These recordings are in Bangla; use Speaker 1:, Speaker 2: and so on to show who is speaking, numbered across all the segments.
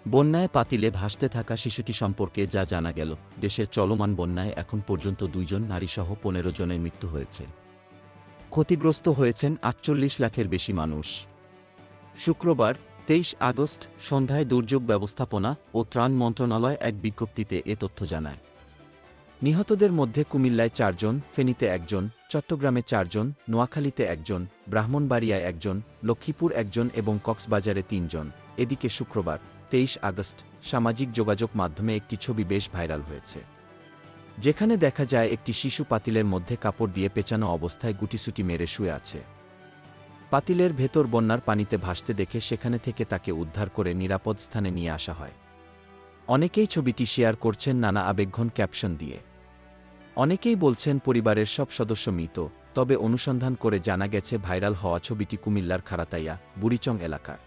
Speaker 1: বন্যায় পাতিলে ভাসতে থাকা শিশুটি সম্পর্কে যা জানা গেল, দেশের চলমান বন্যায় এখন পর্যন্ত ২ জন নারীসহ ১৫ জনের মৃত্যু হয়েছে। ক্ষতিগ্রস্ত হয়েছেন ৪৮ লাখের বেশি মানুষ। শুক্রবার ২৩ আগস্ট সন্ধ্যায় দুর্যোগ ব্যবস্থাপনা ও ত্রাণ মন্ত্রণালয় এক বিজ্ঞপ্তিতে এ তথ্য জানায়। নিহতদের মধ্যে কুমিল্লায় ৪ জন, ফেনীতে ১ জন, চট্টগ্রামে ৪ জন, নোয়াখালীতে ১ জন, ব্রাহ্মণবাড়িয়ায় ১ জন, লক্ষ্মীপুর ১ জন এবং কক্সবাজারে ৩ জন। এদিকে শুক্রবার ২৩ আগস্ট সামাজিক যোগাযোগ মাধ্যমে একটি ছবি বেশ ভাইরাল হয়েছে, যেখানে দেখা যায় একটি শিশু পাতিলের মধ্যে কাপড় দিয়ে পেঁচানো অবস্থায় গুটিসুটি মেরে শুয়ে আছে। পাতিলের ভেতর বন্যার পানিতে ভাসতে দেখে সেখানে থেকে তাকে উদ্ধার করে নিরাপদ স্থানে নিয়ে আসা হয়। অনেকেই ছবিটি শেয়ার করছেন নানা আবেগঘন ক্যাপশন দিয়ে। অনেকেই বলছেন পরিবারের সব সদস্য মৃত, তবে অনুসন্ধান করে জানা গেছে ভাইরাল হওয়া ছবিটি কুমিল্লার খারাতাইয়া, বুড়িচং এলাকার।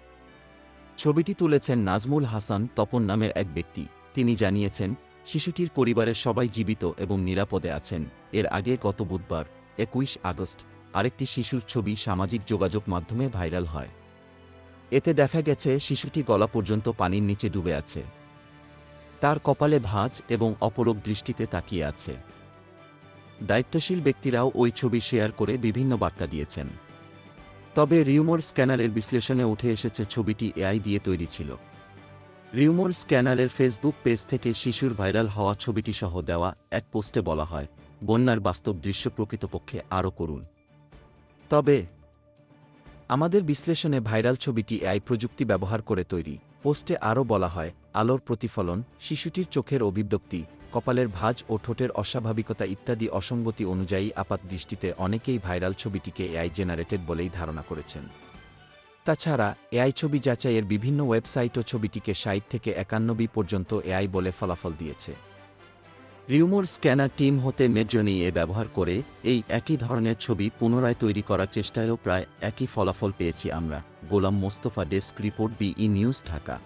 Speaker 1: ছবিটি তুলেছেন নাজমুল হাসান তপন নামের এক ব্যক্তি। তিনি জানিয়েছেন, শিশুটির পরিবারের সবাই জীবিত এবং নিরাপদে আছেন। এর আগে গত বুধবার ২১ আগস্ট আরেকটি শিশুর ছবি সামাজিক যোগাযোগ মাধ্যমে ভাইরাল হয়। এতে দেখা গেছে শিশুটি গলা পর্যন্ত পানির নিচে ডুবে আছে। তার কপালে ভাঁজ এবং অপলক দৃষ্টিতে তাকিয়ে আছে। দায়িত্বশীল ব্যক্তিরাও ওই ছবি শেয়ার করে বিভিন্ন বার্তা দিয়েছেন। তবে রিউমর স্ক্যানারের বিশ্লেষণে উঠে এসেছে ছবিটি এআই দিয়ে তৈরি ছিল। রিউমর স্ক্যানারের ফেসবুক পেজ থেকে শিশুর ভাইরাল হওয়া ছবিটি সহ দেওয়া এক পোস্টে বলা হয়, বন্যার বাস্তব দৃশ্য প্রকৃতপক্ষে আরও করুন। তবে আমাদের বিশ্লেষণে ভাইরাল ছবিটি এআই প্রযুক্তি ব্যবহার করে তৈরি। পোস্টে আরও বলা হয়, আলোর প্রতিফলন, শিশুটির চোখের অভিব্যক্তি, কপালের ভাঁজ ও ঠোঁটের অস্বাভাবিকতা ইত্যাদি অসঙ্গতি অনুযায়ী আপাত দৃষ্টিতে অনেকেই ভাইরাল ছবিটিকে এআই জেনারেটেড বলেই ধারণা করেছেন। তাছাড়া এআই ছবি যাচাইয়ের বিভিন্ন ওয়েবসাইটও ছবিটিকে ৬০ থেকে ৯১ পর্যন্ত এআই বলে ফলাফল দিয়েছে। রিউমর স্ক্যানার টিম হতে মেডজনি এ ব্যবহার করে এই একই ধরনের ছবি পুনরায় তৈরি করার চেষ্টায়ও প্রায় একই ফলাফল পেয়েছি আমরা। গোলাম মোস্তফা, ডেস্ক রিপোর্ট, বিই নিউজ, ঢাকা।